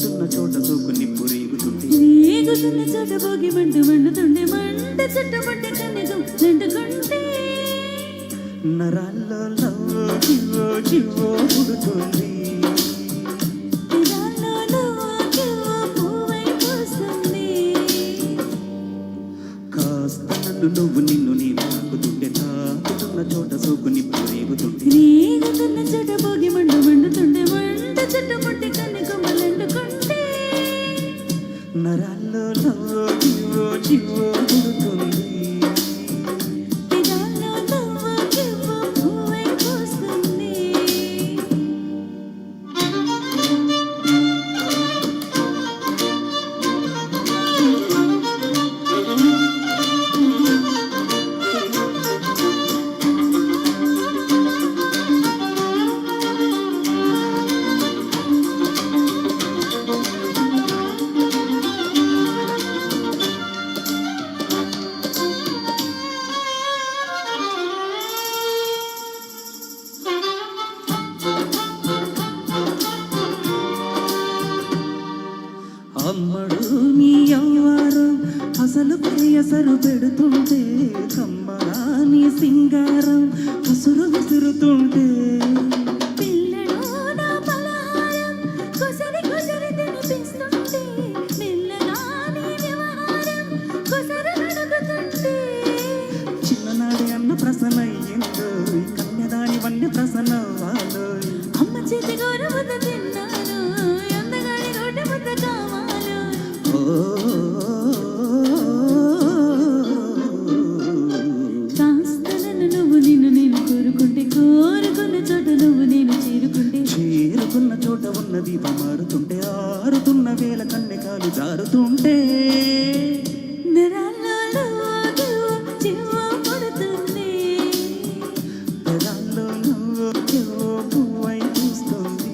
రేగుతున్న చోట సోకు నిప్పు రేగుతుంటే రేగుతున్న చోట భోగి మంటూ మండుతుండే మంట చుట్టుముట్టే కన్నెగం నంటుకుంటే నరాల్లో లవ్వో జివ్వో జివ్వో పుడుతుంది నువ్వు నిన్ను నేను తాకుతుంటే తాకుతున్న చోట సోకు నిప్పు రేగుతుంటే రేగుతున్న చోట భోగి మండు మండుతుండే మంట చుట్టుముట్టి కన్ను కొమ్మలంటుకుంటే నరాల్లో లవ్వో జివ్వో జివ్వో పుడుతుంది పెదాల్లో లవ్వో జివ్వో పువ్వై పూస్తుంది అమ్మడు నీ అవ్వారం అసలు ప్రియసరు పెడుతుంటే కమ్మగా నీ సింగారం కసురు విసురుతుంటే పిల్లడు నా పలహారం కుసరి కుసరి తినిపిస్తుంటే మెల్లగా నీ వ్యవహారం కుసరి అడుగుతుంటే చిన్ననాడి అన్న ప్రసన్నయ్యిందో కన్యదాని వన్య ప్రసన్నవ్వాలో అమ్మ చేతి గౌరవత తిన్నాను అందగాడి నోటి ముద్ద కావాలు కాస్త నన్ను నువ్వు నిన్ను నేను కోరుకుంటే కోరుకున్న చోట నువ్వు నేను చేరుకుంటే చేరుకున్న చోట ఉన్న దీపం మారుతుంటే ఆరుతున్న వేల కన్నెకాలు జారుతుంటే నరాల్లో లవ్వో జివ్వో జివ్వో పుడుతుంది పెదాల్లో నువ్వు జివ్వో పువ్వై పూస్తుంది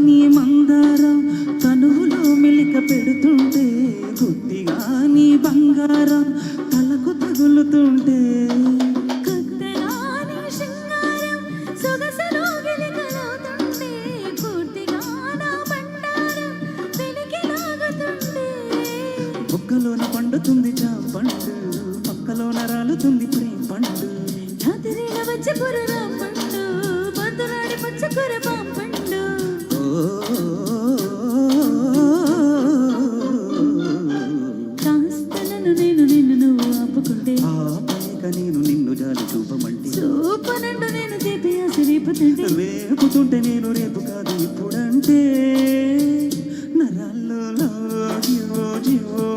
నీ మందారం తనువులో మెలిక పెడుతుంటే గుడ్డిగా నీ బంగారం తలకు తగులుతుంటే కొత్తగా నీ శృంగారం సొగసులో వెలికలవుతుంటే పూర్తిగా నా బండారం వెలికి లాగుతుంటే బుక్కలోన పండుతుంది జాంపండు పక్కలోన రాలుతుంది ప్రేమ పండు రాత్రిన వచ్చి పురరా పండు బతులాడి పచ్చకూర పాంపండు కాస్త నన్ను నేను నిన్ను నువ్వు ఆపుకుంటే ఆపలేక నేను నిన్ను జాలి చూపమంటే చూపనండు నేను తీపి ఆశ రేపుతుంటే రేపుతుంటే నేను రేపు కాదు ఇప్పుడంటే నరాల్లో లవ్వో జివ్వో జివ్వో